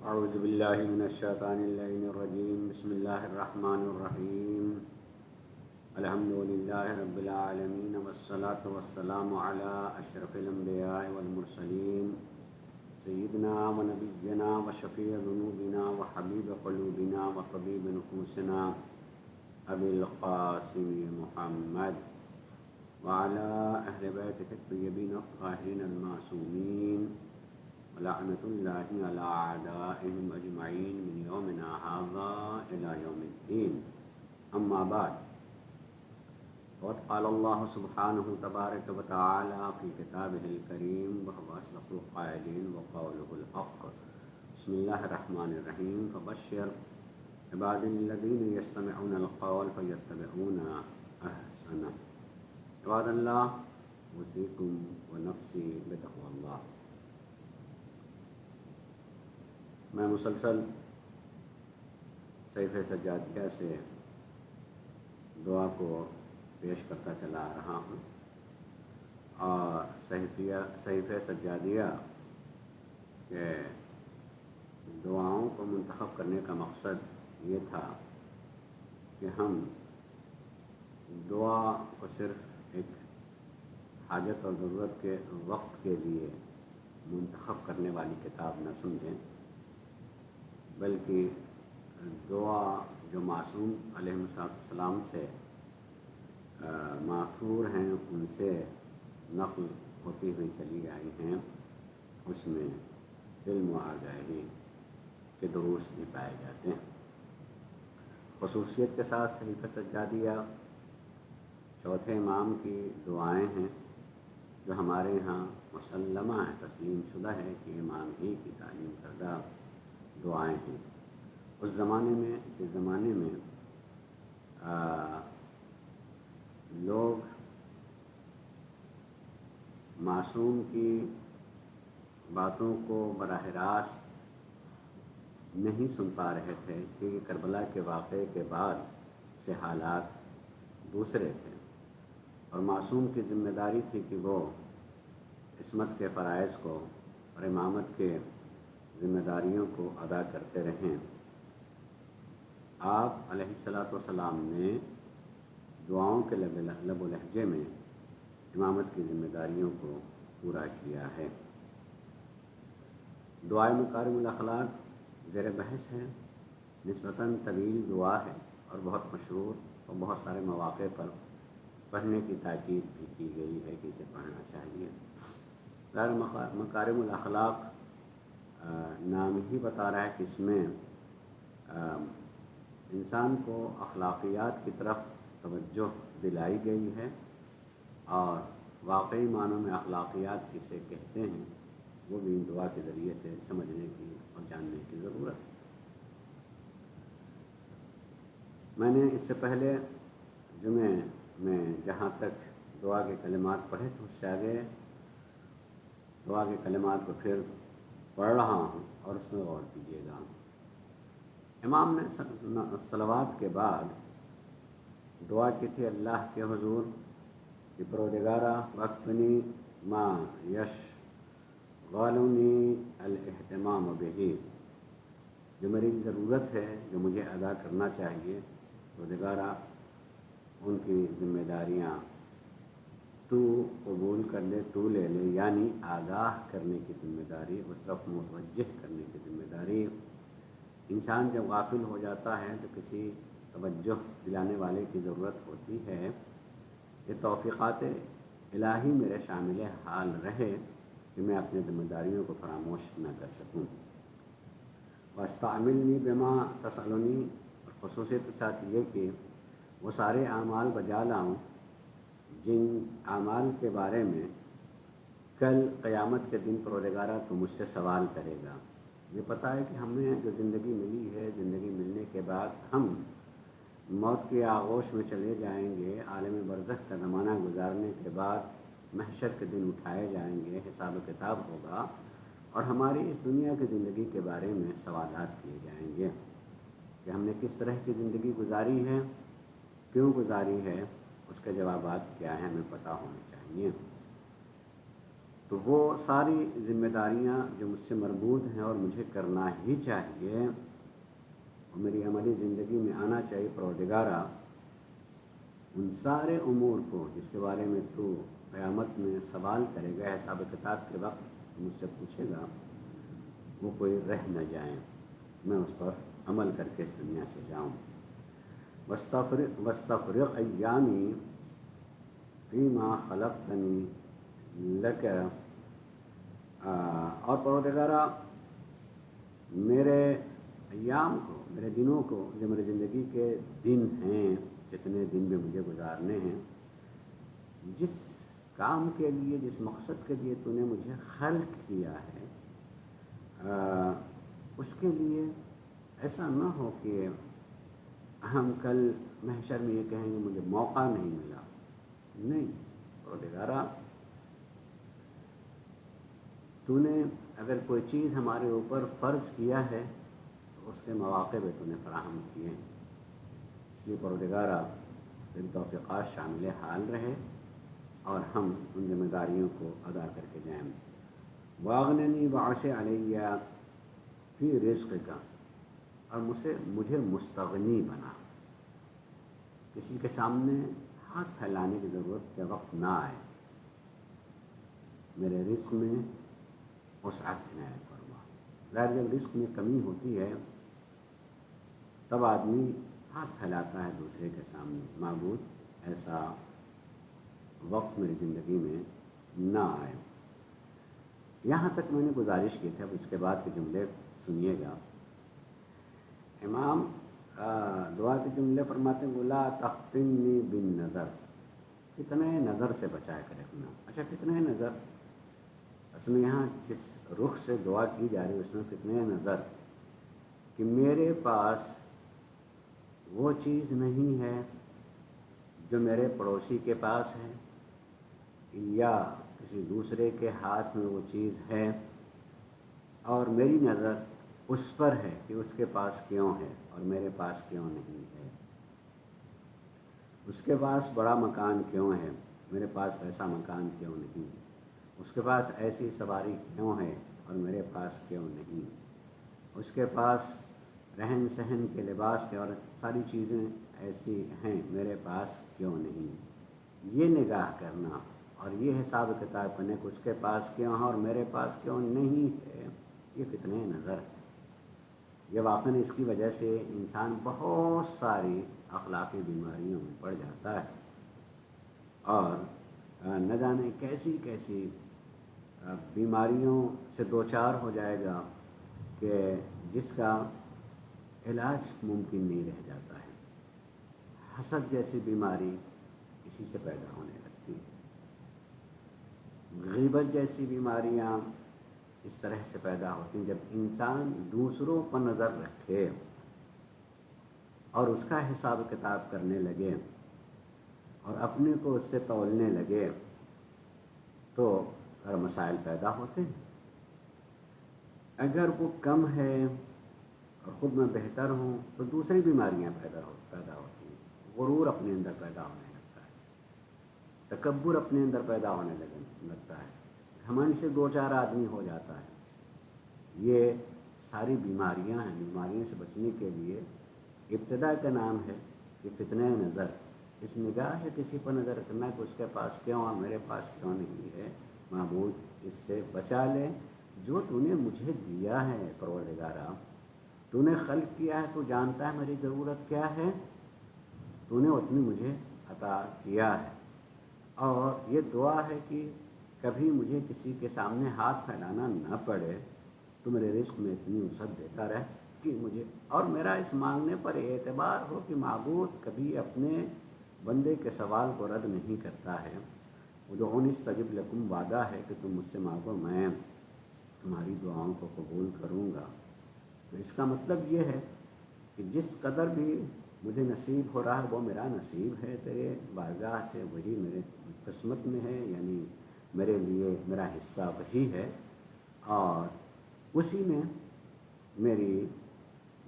اعوذ باللہ من الشیطان اللعین الرجیم بسم اللہ الرحمن الرحیم الحمد للہ رب العالمین والصلاة والسلام علی اشرف الانبیاء والمرسلین سیدنا و نبینا و شفیع ذنوبنا و حبیب قلوبنا و طبیب نفوسنا ابی القاسم محمد وعلی اہل بیتہ الطیبین الطاہرین المعصومین لعنت اللہ علی اعدائهم اجمعین من یومنا ھذا الی یوم الدین اما بعد وقد قال اللہ سبحانہ تبارک و تعالی فی کتابہ الکریم وهو اصدق القائلین وقولہ الحق بسم اللہ الرحمن الرحیم فبشر عباد الذین یستمعون القول فیتبعون احسنہ عباد اللہ اوصیکم ونفسی بتقوی اللہ۔ میں مسلسل صحیفہ سجادیہ سے دعا کو پیش کرتا چلا آ رہا ہوں، اور صحیفہ سجادیہ کے دعاؤں کو منتخب کرنے کا مقصد یہ تھا کہ ہم دعا کو صرف ایک حاجت اور ضرورت کے وقت کے لیے منتخب کرنے والی کتاب نہ سمجھیں، بلکہ دعا جو معصوم علیہ السلام سے ماثور ہیں، ان سے نقل ہوتی ہوئی چلی آئی ہیں، اس میں علم و آگاہی کے دروس بھی پائے جاتے ہیں۔ خصوصیت کے ساتھ صحیفہ سجادیہ چوتھے امام کی دعائیں ہیں، جو ہمارے ہاں مسلمہ ہے، تسلیم شدہ ہے کہ امام ہی کی تعلیم کردہ دعائیں ہیں۔ اس زمانے میں جس زمانے میں لوگ معصوم کی باتوں کو براہ راست نہیں سن پا رہے تھے، اس لیے کہ کربلا کے واقعے کے بعد سے حالات دوسرے تھے، اور معصوم کی ذمہ داری تھی کہ وہ عصمت کے فرائض کو اور امامت کے ذمہ داریوں کو ادا کرتے رہیں۔ آپ علیہ الصلاۃ والسلام نے دعاؤں کے لب و لہجے میں امامت کی ذمہ داریوں کو پورا کیا ہے۔ دعائے مکارم الاخلاق زیر بحث ہے، نسبتاً طویل دعا ہے اور بہت مشہور، اور بہت سارے مواقع پر پڑھنے کی تاکید بھی کی گئی ہے کہ اسے پڑھنا چاہیے۔ مکارم الاخلاق نام ہی بتا رہا ہے کہ اس میں انسان کو اخلاقیات کی طرف توجہ دلائی گئی ہے، اور واقعی معنوں میں اخلاقیات کسے کہتے ہیں وہ بھی ان دعا کے ذریعے سے سمجھنے کی اور جاننے کی ضرورت ہے۔ میں نے اس سے پہلے جمعے میں جہاں تک دعا کے کلمات پڑھے تھے، اس سے آگے دعا کے کلمات کو پھر پڑھ رہا ہوں، اور اس میں غور کیجیے گا۔ امام نے صلوات کے بعد دعا کی تھی اللہ کے حضور کہ پروردگارا وقتنی ما یشغلنی الاہتمام بہ، جو میری ضرورت ہے، جو مجھے ادا کرنا چاہیے، پروردگارا ان کی ذمہ داریاں تو قبول کر لے، تو لے لے، یعنی آگاہ کرنے کی ذمہ داری، اس طرف متوجہ کرنے کی ذمہ داری۔ انسان جب غافل ہو جاتا ہے تو کسی توجہ دلانے والے کی ضرورت ہوتی ہے۔ یہ توفیقات الہی میرے شامل حال رہے کہ میں اپنی ذمہ داریوں کو فراموش نہ کر سکوں۔ واستعملنی بما تسألنی، اور خصوصیت کے ساتھ یہ کہ وہ سارے اعمال بجا لاؤں جن اعمال کے بارے میں کل قیامت کے دن پروردگارا تو مجھ سے سوال کرے گا۔ یہ پتہ ہے کہ ہمیں جو زندگی ملی ہے، زندگی ملنے کے بعد ہم موت کی آغوش میں چلے جائیں گے، عالم برزخ کا زمانہ گزارنے کے بعد محشر کے دن اٹھائے جائیں گے، حساب و کتاب ہوگا، اور ہماری اس دنیا کی زندگی کے بارے میں سوالات کیے جائیں گے کہ ہم نے کس طرح کی زندگی گزاری ہے، کیوں گزاری ہے، اس کے جوابات کیا ہیں، ہمیں پتہ ہونے چاہیے۔ تو وہ ساری ذمہ داریاں جو مجھ سے مربوط ہیں اور مجھے کرنا ہی چاہیے اور میری عملی زندگی میں آنا چاہیے، پروردگارا ان سارے امور کو جس کے بارے میں تو قیامت میں سوال کرے گا، حساب کتاب کے وقت مجھ سے پوچھے گا، وہ کوئی رہ نہ جائیں، میں اس پر عمل کر کے اس دنیا سے جاؤں۔ وَاسْتَفْرِغْ ایامی فیما خلقتنی لک، اور پروردگارا میرے ایام کو، میرے دنوں کو، جو میری زندگی کے دن ہیں، جتنے دن بھی مجھے گزارنے ہیں، جس کام کے لیے، جس مقصد کے لیے تو نے مجھے خلق کیا ہے، اس کے لیے ایسا نہ ہو کہ ہم کل محشر میں یہ کہیں گے مجھے موقع نہیں ملا۔ نہیں پروردگارا، تو نے اگر کوئی چیز ہمارے اوپر فرض کیا ہے تو اس کے مواقع بھی تو نے فراہم کیے ہیں، اس لیے پروردگارا تیری توفیقات شامل حال رہے اور ہم ان ذمہ داریوں کو ادا کر کے جائیں۔ واغننی وعش علیہ فی رزق کا، اور مجھے مستغنی بنا، کسی کے سامنے ہاتھ پھیلانے کی ضرورت کے وقت نہ آئے، میرے رزق میں وسعت عنایت فرما۔ ظاہر جب رزق میں کمی ہوتی ہے تب آدمی ہاتھ پھیلاتا ہے دوسرے کے سامنے، معبود ایسا وقت میری زندگی میں نہ آئے۔ یہاں تک میں نے گزارش کی تھی، اب اس کے بعد کے جملے سنیے گا۔ امام دعا کے جملے فرماتے ہیں لا تفتنی بالنظر، فتنہ نظر سے بچایا کر رکھنا۔ اچھا، فتنہ نظر اصل میں یہاں جس رخ سے دعا کی جا رہی ہے اس میں فتنہ نظر کہ میرے پاس وہ چیز نہیں ہے جو میرے پڑوسی کے پاس ہے، یا کسی دوسرے کے ہاتھ میں وہ چیز ہے اور میری نظر اس پر ہے کہ اس کے پاس کیوں ہے اور میرے پاس کیوں نہیں ہے، اس کے پاس بڑا مکان کیوں ہے، میرے پاس ویسا مکان کیوں نہیں، اس کے پاس ایسی سواری کیوں ہے اور میرے پاس کیوں نہیں، اس کے پاس رہن سہن کے لباس کے اور ساری چیزیں ایسی ہیں، میرے پاس کیوں نہیں۔ یہ نگاہ کرنا اور یہ حساب کتاب کرنے کہ اس کے پاس کیوں ہے اور میرے پاس کیوں نہیں ہے، یہ فتنہ نظر ہے۔ یہ واقعاً اس کی وجہ سے انسان بہت ساری اخلاقی بیماریوں میں پڑ جاتا ہے اور نہ جانے کیسی کیسی بیماریوں سے دوچار ہو جائے گا کہ جس کا علاج ممکن نہیں رہ جاتا ہے۔ حسد جیسی بیماری اسی سے پیدا ہونے لگتی ہے، غیبت جیسی بیماریاں اس طرح سے پیدا ہوتی ہیں جب انسان دوسروں پر نظر رکھے اور اس کا حساب کتاب کرنے لگے اور اپنے کو اس سے تولنے لگے تو مسائل پیدا ہوتے ہیں۔ اگر وہ کم ہے اور خود میں بہتر ہوں تو دوسری بیماریاں پیدا ہوتی ہیں، غرور اپنے اندر پیدا ہونے لگتا ہے، تکبر اپنے اندر پیدا ہونے لگتا ہے، گھمنڈ سے دو چار آدمی ہو جاتا ہے۔ یہ ساری بیماریاں ہیں۔ بیماریوں سے بچنے کے لیے ابتدا کا نام ہے کہ فتنہ نظر، اس نگاہ سے کسی پر نظر رکھنا کہ اس کے پاس کیوں ہے میرے پاس کیوں نہیں ہے۔ معبود اس سے بچا لے، جو تو نے مجھے دیا ہے پروردگارا، تو نے خلق کیا ہے، تو جانتا ہے میری ضرورت کیا ہے، تو نے اتنی مجھے عطا کیا ہے۔ اور یہ دعا ہے کہ کبھی مجھے کسی کے سامنے ہاتھ پھیلانا نہ پڑے، تو میرے رزق میں اتنی وسعت دیتا رہے کہ مجھے، اور میرا اس مانگنے پر اعتبار ہو کہ معبود کبھی اپنے بندے کے سوال کو رد نہیں کرتا ہے۔ ادعونی استجب لکم وعدہ ہے کہ تم مجھ سے مانگو، میں تمہاری دعاؤں کو قبول کروں گا۔ تو اس کا مطلب یہ ہے کہ جس قدر بھی مجھے نصیب ہو رہا ہے وہ میرا نصیب ہے تیرے بارگاہ سے، وہی میرے قسمت میں ہے، یعنی میرے لیے میرا حصہ وہی ہے، اور اسی میں میری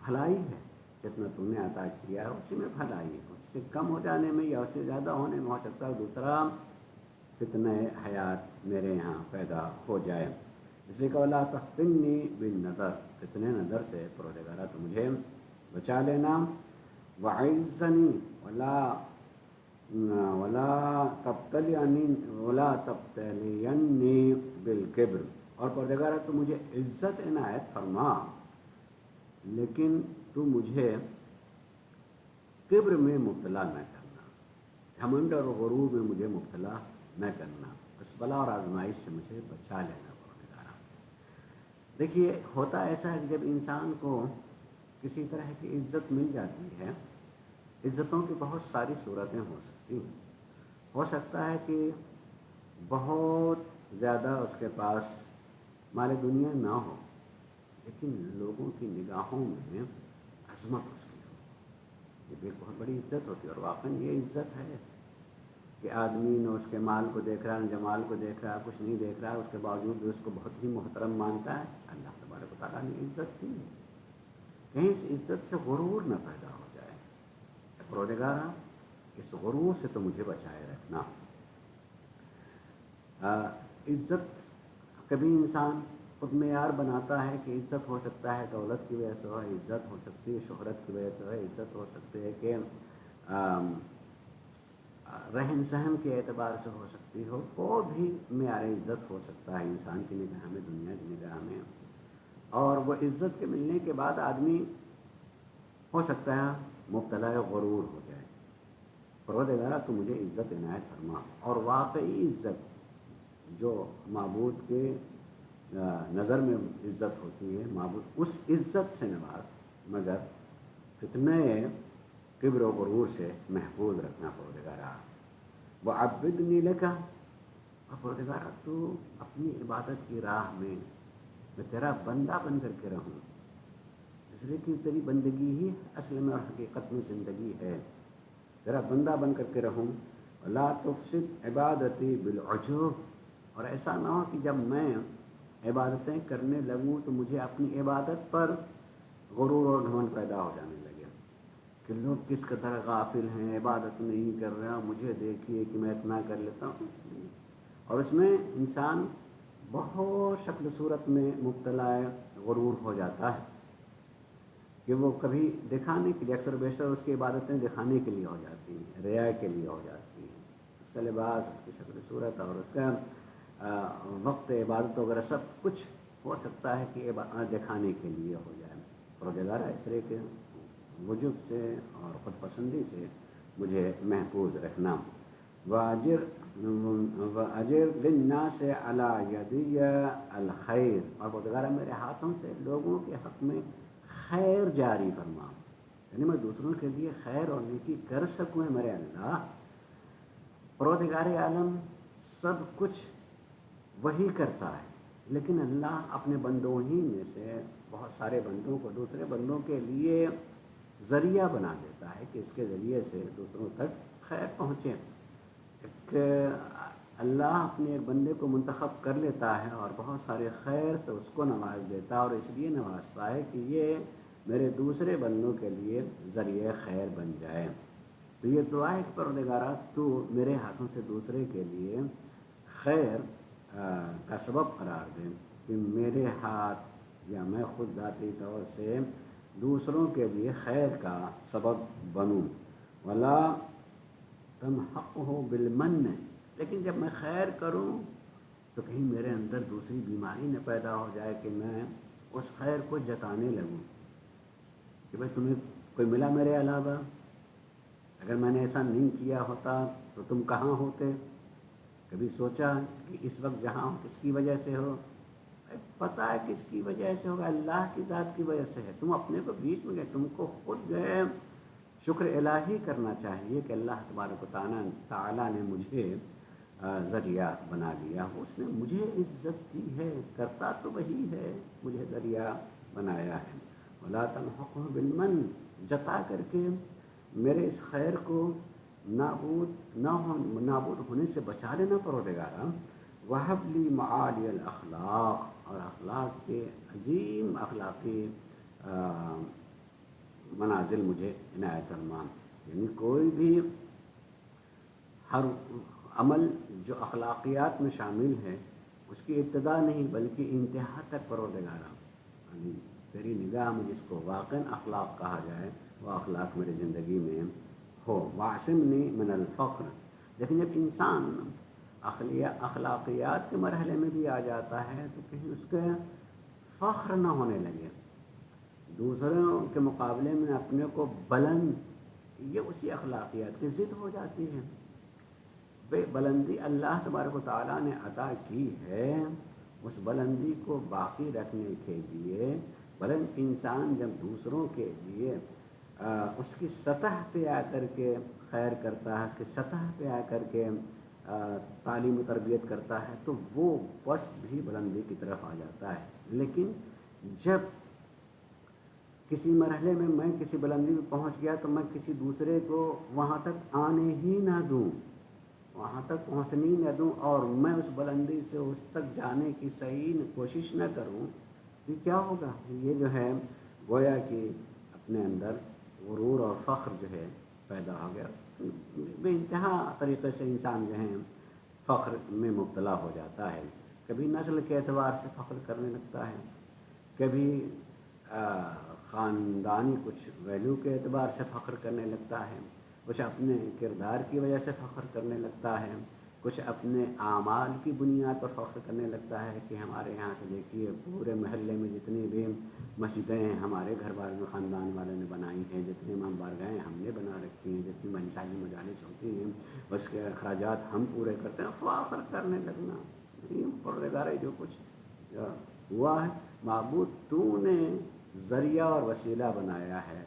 بھلائی ہے۔ جتنا تم نے عطا کیا ہے اسی میں بھلائی ہے، اس سے کم ہو جانے میں یا اس سے زیادہ ہونے میں ہو سکتا ہے دوسرا فتنہ حیات میرے یہاں پیدا ہو جائے۔ اس لیے کہ ولا تفتنی بالنظر، فتنہ نظر سے پروردگارا تو مجھے بچا لینا، وعزنی ولا تبتلینی بالکبر، اور پروردگارا تو مجھے عزت عنایت فرما لیکن تو مجھے کبر میں مبتلا نہ کرنا، گھمنڈ اور غرور میں مجھے مبتلا نہ کرنا، اس بلا اور آزمائش سے مجھے بچا لینا پروردگارا۔ دیکھیے ہوتا ایسا ہے کہ جب انسان کو کسی طرح کی عزت مل جاتی ہے، عزتوں کی بہت ساری صورتیں ہو سکتی ہیں۔ ہو سکتا ہے کہ بہت زیادہ اس کے پاس مال دنیا نہ ہو، لیکن لوگوں کی نگاہوں میں عظمت اس کی ہو، یہ بھی ایک بہت بڑی عزت ہوتی ہے۔ اور واقعی یہ عزت ہے کہ آدمی نہ اس کے مال کو دیکھ رہا ہے، نہ جمال کو دیکھ رہا ہے، کچھ نہیں دیکھ رہا ہے، اس کے باوجود بھی اس کو بہت ہی محترم مانتا ہے۔ اللہ تبارک و تعالیٰ نے عزت دی، کہیں اس عزت سے غرور نہ پیدا ہو جائے۔ پروردگارا اس غرور سے تو مجھے بچائے رکھنا۔ عزت کبھی انسان خود معیار بناتا ہے کہ عزت ہو سکتا ہے دولت کی وجہ سے ہو، عزت ہو سکتی ہے شہرت کی وجہ سے ہو، عزت ہو سکتی ہے کہ رہن سہن کے اعتبار سے ہو سکتی ہو، وہ بھی معیار عزت ہو سکتا ہے انسان کی نگاہ میں، دنیا کی نگاہ میں۔ اور وہ عزت کے ملنے کے بعد آدمی ہو سکتا ہے مبتلا غرور ہو جائے۔ پروردگارا تو مجھے عزت عنایت فرما، اور واقعی عزت جو معبود کے نظر میں عزت ہوتی ہے، معبود اس عزت سے نواز، مگر فتنہ کبر و غرور سے محفوظ رکھنا پروردگارا۔ وعبدنی لک، اور پروردگارا تو اپنی عبادت کی راہ میں تیرا بندہ بن کر کے رہوں، اس لیے کہ تیری بندگی ہی اصل میں اور حقیقت میں زندگی ہے، تیرا بندہ بن کر کے رہوں۔ لا تفسد عبادتی بالعجب، اور ایسا نہ ہو کہ جب میں عبادتیں کرنے لگوں تو مجھے اپنی عبادت پر غرور اور گھمنڈ پیدا ہو جانے لگے کہ لوگ کس قدر غافل ہیں، عبادت نہیں کر رہے ہیں، مجھے دیکھیے کہ میں اتنا کر لیتا ہوں۔ اور اس میں انسان بہت شکل صورت میں مبتلا غرور ہو جاتا ہے کہ وہ کبھی دکھانے کے لیے، اکثر بیشتر اس کی عبادتیں دکھانے کے لیے ہو جاتی ہیں، ریا کے لیے ہو جاتی ہیں، اس کا لباس، اس کی شکل صورت اور اس کا وقت عبادت وغیرہ سب کچھ ہو سکتا ہے کہ دکھانے کے لیے ہو جائے۔ پروردگارا اس طرح کے وجوب سے اور خود پسندی سے مجھے محفوظ رکھنا۔ وَأَجِرْ لِلنَّاسِ عَلَى يَدِيَ الْخَيْرِ، اور پروردگارا میرے ہاتھوں سے لوگوں کے حق میں خیر جاری فرما، یعنی میں دوسروں کے لیے خیر اور نیکی کر سکوں میرے اللہ۔ پروردگار عالم سب کچھ وہی کرتا ہے، لیکن اللہ اپنے بندوں ہی میں سے بہت سارے بندوں کو دوسرے بندوں کے لیے ذریعہ بنا دیتا ہے کہ اس کے ذریعے سے دوسروں تک خیر پہنچے۔ ایک اللہ اپنے ایک بندے کو منتخب کر لیتا ہے اور بہت سارے خیر سے اس کو نواز دیتا ہے، اور اس لیے نوازتا ہے کہ یہ میرے دوسرے بندوں کے لیے ذریعہ خیر بن جائے۔ تو یہ دعا ہے کہ پروردگارا تو میرے ہاتھوں سے دوسرے کے لیے خیر کا سبب قرار دیں، کہ میرے ہاتھ یا میں خود ذاتی طور سے دوسروں کے لیے خیر کا سبب بنوں۔ ولا تمحقہ بالمن، لیکن جب میں خیر کروں تو کہیں میرے اندر دوسری بیماری نہ پیدا ہو جائے کہ میں اس خیر کو جتانے لگوں کہ بھائی تمہیں کوئی ملا میرے علاوہ، اگر میں نے ایسا نہیں کیا ہوتا تو تم کہاں ہوتے؟ کبھی سوچا کہ اس وقت جہاں ہو کس کی وجہ سے ہو؟ پتہ ہے کس کی وجہ سے ہوگا، اللہ کی ذات کی وجہ سے ہے۔ تم اپنے کو بیچ میں گئے، تم کو خود جو ہے شکر الہی کرنا چاہیے کہ اللہ تبارک و تعالیٰ نے مجھے ذریعہ بنا لیا، اس نے مجھے عزت دی ہے، کرتا تو وہی ہے، مجھے ذریعہ بنایا ہے۔ ولا تمحقہ بالمن، جتا کر کے میرے اس خیر کو نابود ہونے سے بچا لینا پروردگارا۔ وہب لی معالی الاخلاق، اور اخلاق کے عظیم اخلاقی منازل مجھے عنایت فرما، یعنی کوئی بھی ہر عمل جو اخلاقیات میں شامل ہے اس کی ابتدا نہیں بلکہ انتہا تک پروردگارا، یعنی تیری نگاہ میں جس کو واقعاً اخلاق کہا جائے وہ اخلاق میری زندگی میں ہو، واعصمنی من الفقر۔ لیکن جب انسان اخلاقیات کے مرحلے میں بھی آ جاتا ہے تو کہیں اس کے فخر نہ ہونے لگے، دوسروں کے مقابلے میں اپنے کو بلند، یہ اسی اخلاقیات کی ضد ہو جاتی ہے۔ بے بلندی اللہ تبارک و تعالیٰ نے عطا کی ہے، اس بلندی کو باقی رکھنے کے لیے بلند انسان جب دوسروں کے لیے اس کی سطح پہ آ کر کے خیر کرتا ہے، اس کی سطح پہ آ کر کے تعلیم و تربیت کرتا ہے تو وہ وصف بھی بلندی کی طرف آ جاتا ہے۔ لیکن جب کسی مرحلے میں کسی بلندی میں پہنچ گیا تو میں کسی دوسرے کو وہاں تک آنے ہی نہ دوں، وہاں تک پہنچنی نہ دوں، اور میں اس بلندی سے اس تک جانے کی صحیح کوشش نہ کروں، تو کیا ہوگا؟ یہ جو ہے گویا کہ اپنے اندر غرور اور فخر جو ہے پیدا ہو گیا، بے انتہا طریقے سے انسان جو ہے فخر میں مبتلا ہو جاتا ہے۔ کبھی نسل کے اعتبار سے فخر کرنے لگتا ہے، کبھی خاندانی کچھ ویلیو کے اعتبار سے فخر کرنے لگتا ہے، کچھ اپنے کردار کی وجہ سے فخر کرنے لگتا ہے، کچھ اپنے اعمال کی بنیاد پر فخر کرنے لگتا ہے کہ ہمارے یہاں سے دیکھیے پورے محلے میں جتنی بھی مسجدیں ہیں ہمارے گھر والوں میں خاندان والوں نے بنائی ہیں، جتنے امام بارگاہیں ہم نے بنا رکھی ہیں، جتنی منصالی مجالس ہوتی ہیں اس کے اخراجات ہم پورے کرتے ہیں، فخر کرنے لگنا۔ پروردگار جو کچھ ہوا ہے، معبود تو نے ذریعہ اور وسیلہ بنایا ہے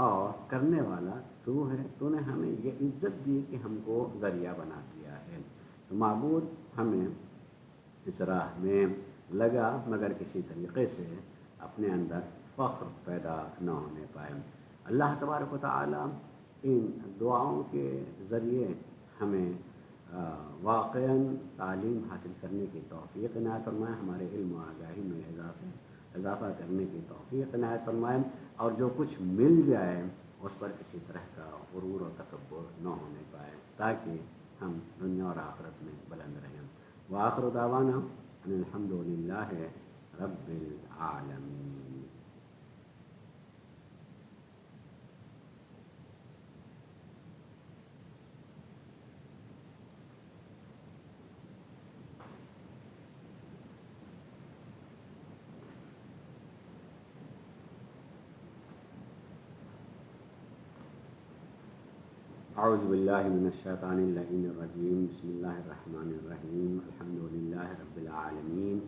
اور کرنے والا تو ہے، تو نے ہمیں یہ عزت دی کہ ہم کو ذریعہ بنا دیا ہے، تو معبود ہمیں اس راہ میں لگا مگر کسی طریقے سے اپنے اندر فخر پیدا نہ ہونے پائے۔ اللہ تبارک و تعالیٰ ان دعاؤں کے ذریعے ہمیں واقعاً تعلیم حاصل کرنے کی توفیق عنایت فرمائے، ہمارے علم و آگاہی میں اضافہ کرنے کی توفیق عنایت فرمائے، اور جو کچھ مل جائے اس پر کسی طرح کا غرور و تکبر نہ ہونے پائے تاکہ ہم دنیا اور آخرت میں بلند رہیں۔ وآخر دعوانا ان الحمد للہ رب العالمین۔ اعوذ باللہ من الشیطان اللعین الرجیم، بسم اللہ الرحمن الرحیم، الحمد للہ رب العالمین،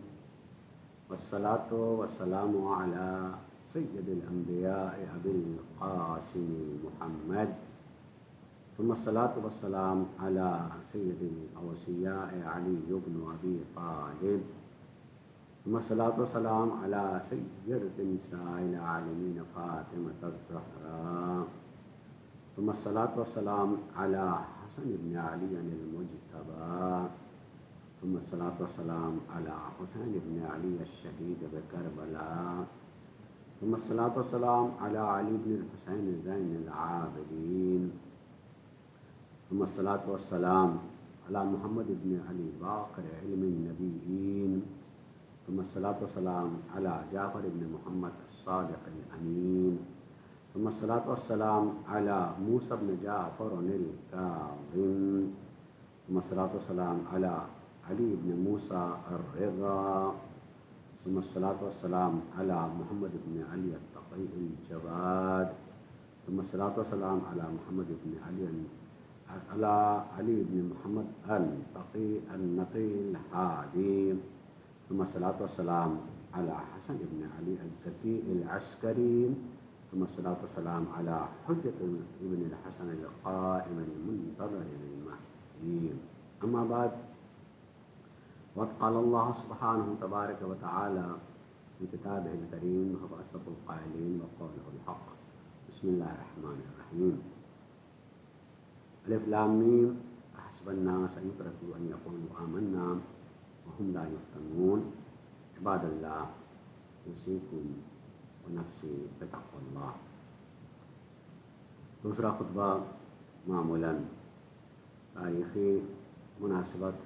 والصلاة والسلام علی سید الانبیاء ابی القاسم محمد، ثم الصلاة والسلام علی سید الاوصیاء علی بن ابی طالب، ثم الصلاة والسلام علی سید نساء العالمین فاطمة الزہراء، ثم الصلاة والسلام على حسن بن علي المجتبى، ثم الصلاة والسلام على حسين بن علي الشهيد بكربلاء، ثم الصلاة والسلام على علي بن الحسين زين العابدين، ثم الصلاة والسلام على محمد بن علي باقر علم النبيين، ثم الصلاة والسلام على جعفر بن محمد الصادق الأمين، ثم الصلاة والسلام على موسى بن جعفر الكاظم، ثم الصلاة والسلام على علي بن موسى الرضا، ثم الصلاة والسلام على محمد بن علي التقي الجواد، ثم الصلاة والسلام على محمد بن علي بن محمد التقي النقي الهادي، ثم الصلاة والسلام على حسن بن علي الزكي العسكري، ثم الصلاة والسلام على حجة ابن الحسن القائم المنتظر المهدي، أما بعد، وقد قال الله سبحانه تبارك وتعالى في كتابه الكريم وهو أصدق القائلين وقوله الحق، بسم الله الرحمن الرحيم، ألف لام ميم، أحسب الناس أن يتركوا أن يقولوا آمنا وهم لا يفتنون، عباد الله أوصيكم ونفسی بتقوی اللہ۔ دوسرا خطبہ معمولاً تاریخی مناسبت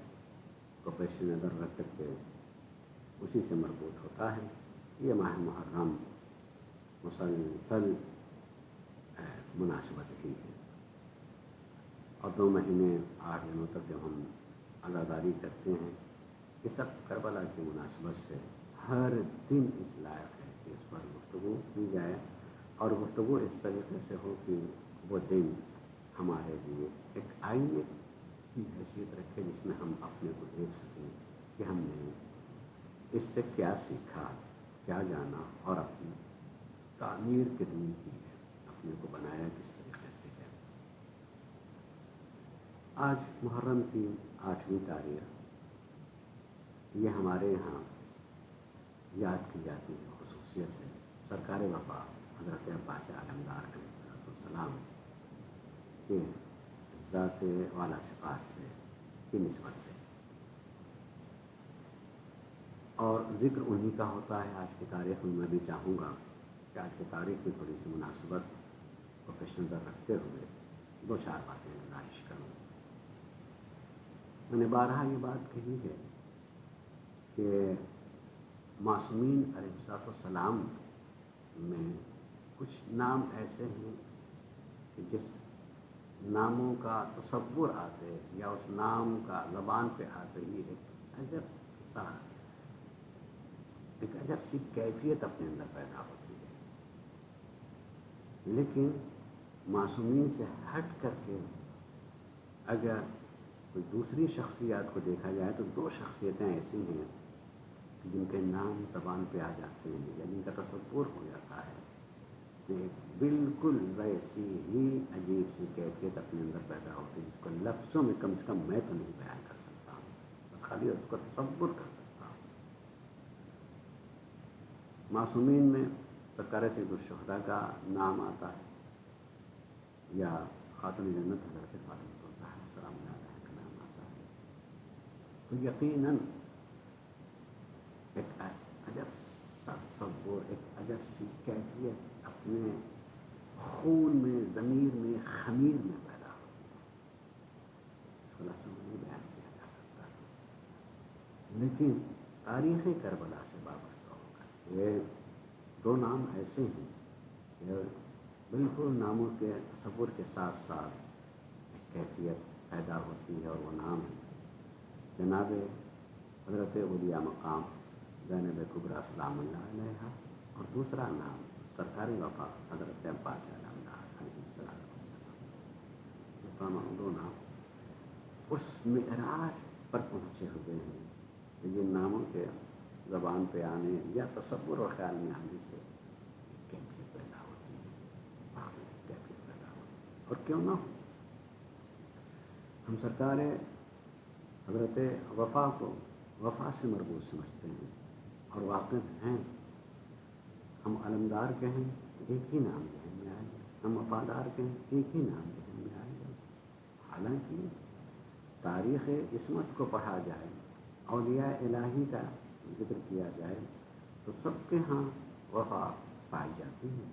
کو پیش نظر رکھ کے اسی سے مربوط ہوتا ہے۔ یہ ماہ محرم مسلسل مناسبت ہی ہے، اور 2 مہینے 8 دنوں تک جب ہم عزاداری کرتے ہیں، یہ سب کربلا کی مناسبت سے ہر دن اس لائق ہے کہ اس پر گفتگو کی جائے، اور گفتگو اس طریقے سے ہو کہ وہ دن ہمارے لیے ایک آئینے کی حیثیت رکھے، جس میں ہم اپنے کو دیکھ سکیں کہ ہم نے اس سے کیا سیکھا، کیا جانا، اور اپنی تعمیر کتنی کی ہے، اپنے کو بنایا کس طریقے سے ہے۔ آج محرم کی 8ویں تاریخ، یہ ہمارے یہاں یاد کی جاتی ہے خصوصیت سے سرکار وفا حضرت عباس علمدار علیہ السلام کے ذات والا صفات سے کی نسبت سے، اور ذکر انہی کا ہوتا ہے آج کی تاریخ میں۔ میں بھی چاہوں گا کہ آج کی تاریخ کی تھوڑی سی مناسبت کو پیش نظر رکھتے ہوئے 2-4 باتیں گزارش کروں۔ میں نے بارہا یہ بات کہی ہے کہ معصومین علیہ السلام میں کچھ نام ایسے ہیں کہ جس ناموں کا تصور آتے یا اس نام کا زبان پہ آتے ہی ایک عجب سی کیفیت اپنے اندر پیدا ہوتی ہے، لیکن معصومین سے ہٹ کر کے اگر کوئی دوسری شخصیات کو دیکھا جائے تو 2 شخصیتیں ایسی ہیں جن کے نام زبان پہ آ جاتے ہیں یا جن کا تصور ہو جاتا ہے کہ بالکل ویسی ہی عجیب سی کیفیت اپنے اندر پیدا ہوتی ہے، جس کو لفظوں میں کم سے کم میں تو نہیں بیان کر سکتا ہوں، بس خالی اس کو تصور کر سکتا ہوں۔ معصومین میں سرکار سید الشہداء کا نام آتا ہے، یا خاتون جنت حضرت فاطمہ الزہرا سلام اللہ علیہا کا نام آتا ہے، تو یقیناً ایک عجب سا تصور، ایک عجب سی کیفیت اپنے خون میں، ضمیر میں، خمیر میں پیدا ہوتی ہے، اس کو لفظوں میں نہیں بیان کیا جا سکتا۔ لیکن تاریخ کربلا سے وابستہ ہو کر یہ 2 نام ایسے ہیں کہ بالکل ناموں کے تصور کے ساتھ ساتھ ایک کیفیت پیدا ہوتی ہے، اور وہ نام ہے جناب حضرت اولیاء مقام زینب کبریٰ سلام اللہ علیہا، اور دوسرا نام سرکار وفا حضرت عباس علمدار علیہ السلام۔ یہ تمام 2 نام اس معراج پر پہنچے ہوئے ہیں کہ جن ناموں کے زبان پہ آنے یا تصور اور خیال میں آنے سے کیفیت پیدا ہوتی ہے، باقی کیفیت پیدا ہوتی ہے۔ اور کیوں نہ ہو، ہم سرکار حضرت وفا کو وفا سے مربوط سمجھتے ہیں اور واقف ہیں۔ ہم علمدار کہیں ایک ہی نام ذہن میں آئے گا، ہم وفادار کہیں ایک ہی نام ذہن میں آئے گا۔ حالانکہ تاریخ عصمت کو پڑھا جائے، اولیاء الہی کا ذکر کیا جائے تو سب کے ہاں وفا پائی جاتی ہے،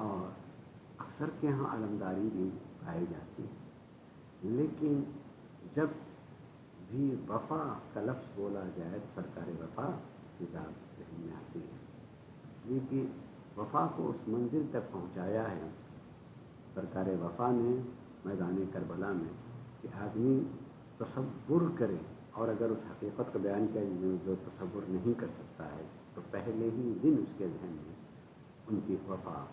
اور اکثر کے ہاں علمداری بھی پائی جاتی ہے، لیکن جب بھی وفا کا لفظ بولا جائے تو سرکار وفا کی ذات ذہن میں آتی ہے، اس لیے کہ وفا کو اس منزل تک پہنچایا ہے سرکار وفا نے میدان کربلا میں کہ آدمی تصور کرے، اور اگر اس حقیقت کو بیان کیا جو تصور نہیں کر سکتا ہے تو پہلے ہی دن اس کے ذہن میں ان کی وفا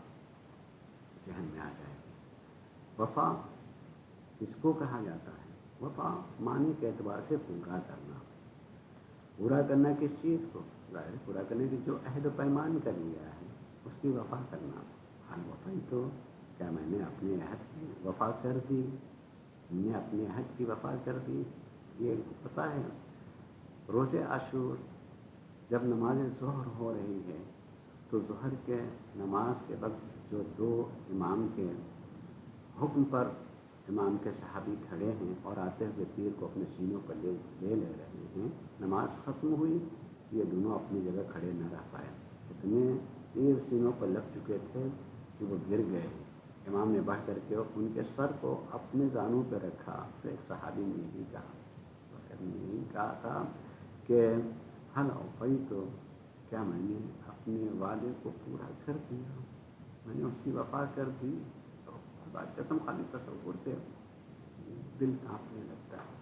ذہن میں آ جائے گی۔ وفا اس کو کہا جاتا ہے، وفا معنی کے اعتبار سے پورا کرنا۔ پورا کرنا کس چیز کو؟ ظاہر پورا کرنے کی جو عہد و پیمان کر لیا ہے اس کی وفا کرنا۔ الوفا تو کیا میں نے اپنے عہد کی وفا کر دی، میں نے اپنے عہد کی وفا کر دی؟ یہ پتہ ہے روز عاشور جب نماز ظہر ہو رہی ہے تو ظہر کے نماز کے وقت جو 2 امام کے حکم پر امام کے صحابی کھڑے ہیں اور آتے ہوئے تیر کو اپنے سینوں پر لے رہے ہیں، نماز ختم ہوئی، یہ دونوں اپنی جگہ کھڑے نہ رہ پائے، اتنے تیر سینوں پر لگ چکے تھے کہ وہ گر گئے، امام نے بڑھ کر کے ان کے سر کو اپنے زانوں پہ رکھا. تو ایک صحابی نے یہی کہا تھا کہ حل اوفیت، تو کیا میں نے اپنے وعدے کو پورا کر دیا، میں نے اس کی وفا کر دی. تو خدا کی قسم خالی تصور سے دل کانپنے لگتا ہے.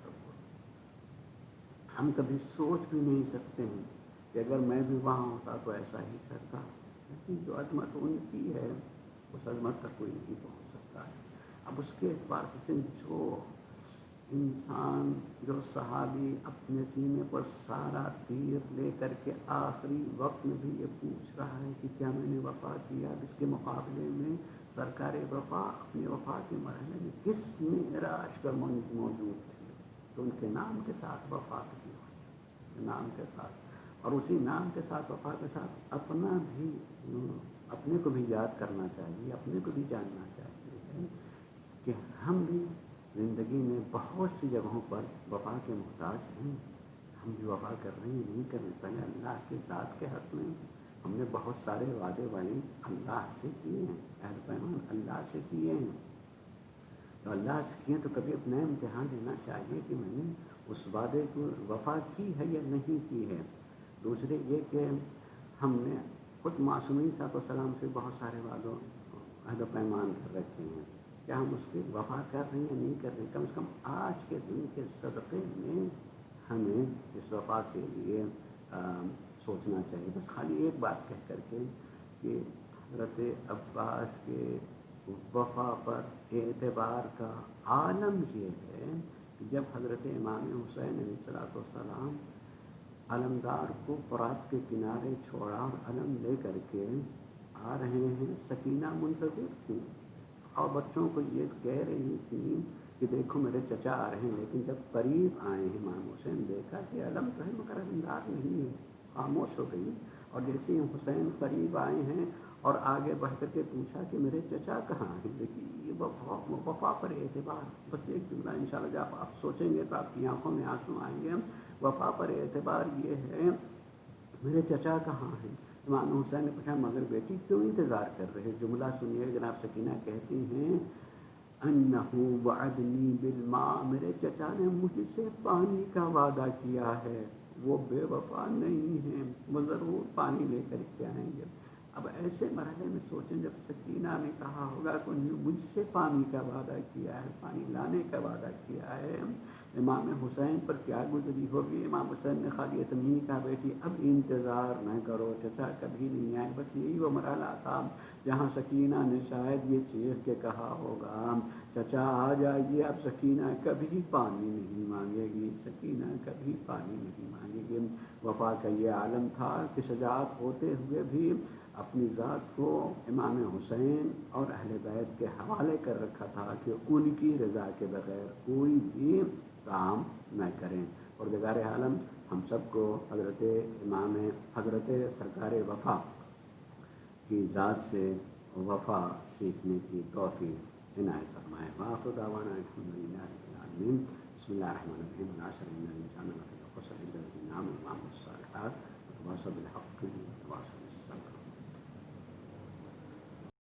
ہم کبھی سوچ بھی نہیں سکتے ہیں کہ اگر میں بھی وہاں ہوتا تو ایسا ہی کرتا. لیکن جو عظمت ان کی ہے اس عظمت تک کوئی نہیں پہنچ سکتا ہے. اب اس کے اعتبار سے جو انسان، جو صحابی اپنے سینے پر سارا تیر لے کر کے آخری وقت میں بھی یہ پوچھ رہا ہے کہ کیا میں نے وفا کیا، اس کے مقابلے میں سرکار وفا اپنے وفا کے مرحلے میں کس معراج پر موجود تھی. تو ان کے نام کے ساتھ وفا کی ہوئی، نام کے ساتھ، اور اسی نام کے ساتھ وفا کے ساتھ اپنے کو بھی یاد کرنا چاہیے، اپنے کو بھی جاننا چاہیے کہ ہم بھی زندگی میں بہت سی جگہوں پر وفا کے محتاج ہیں. ہم بھی وفا کر رہے ہیں، نہیں کر رہے. پہلے اللہ کے ذات کے حق میں ہم نے بہت سارے وعدے اللہ سے کیے ہیں، عہد پیمان اللہ سے کیے ہیں. تو اللہ سے کیے تو کبھی اپنا امتحان لینا چاہیے کہ میں نے اس وعدے کو وفا کی ہے یا نہیں کی ہے. دوسرے یہ کہ ہم نے خود معصومین صلی اللہ علیہ وسلم سے بہت سارے وعدوں عہد و پیمان کر رکھے ہیں، کیا ہم اس کی وفا کر رہے ہیں یا نہیں کر رہے ہیں. کم از کم آج کے دن کے صدقے میں ہمیں اس وفا کے لیے سوچنا چاہیے. بس خالی ایک بات کہہ کر کے کہ حضرت عباس کے وفا پر اعتبار کا عالم یہ ہے کہ جب حضرت امام حسین علیہ السلام علمدار کو فرات کے کنارے چھوڑا اور علم لے کر کے آ رہے ہیں، سکینہ منتظر تھی اور بچوں کو یہ کہہ رہی تھی کہ دیکھو میرے چچا آ رہے ہیں. لیکن جب قریب آئے ہیں امام حسین، دیکھا کہ علم تو ہے مگر علمدار نہیں ہے، خاموش ہو گئی. اور جیسے ہی حسین قریب آئے ہیں اور آگے بڑھ کر کے پوچھا کہ میرے چچا کہاں ہیں. دیکھیے یہ وفا پر اعتبار. بس ایک جملہ انشاءاللہ جب آپ سوچیں گے تو آپ کی آنکھوں میں آنسو آئیں گے. وفا پر اعتبار یہ ہے میرے چچا کہاں ہیں. امام حسین نے پوچھا مگر بیٹی کیوں انتظار کر رہے. جملہ سنیے، جناب سکینہ کہتی ہیں انہو وعدنی بالماء، میرے چچا نے مجھ سے پانی کا وعدہ کیا ہے. وہ بے وفا نہیں ہیں، وہ ضرور پانی لے کر کے آئیں گے. اب ایسے مرحلے میں سوچیں جب سکینہ نے کہا ہوگا کہ انہوں نے مجھ سے پانی کا وعدہ کیا ہے، پانی لانے کا وعدہ کیا ہے، امام حسین پر کیا گزری ہوگی. امام حسین نے خالی اتنی ہی کہا بیٹی اب انتظار نہ کرو، چچا کبھی نہیں آئے. بس یہی وہ مرحلہ تھا جہاں سکینہ نے شاید یہ چیخ کے کہا ہوگا چچا آ جائیے. اب سکینہ کبھی پانی نہیں مانگے گی، سکینہ کبھی پانی نہیں مانگے گی. وفا کا یہ عالم تھا کہ شجاعت ہوتے ہوئے بھی اپنی ذات کو امام حسین اور اہل بیت کے حوالے کر رکھا تھا کہ ان کی رضا کے بغیر کوئی بھی کام نہ کریں. اور پروردگار عالم ہم سب کو حضرت سرکار وفا کی ذات سے وفا سیکھنے کی توفیق عنایت فرمائے. وآخر دعوانا الحمدللہ رب العالمین. بسم اللہ الرحمن الرحیم. العصر ان الانسان لفی خسر الا الذین آمنوا وعملوا الصالحات وتواصوا بالحق وتواصوا بالصبر.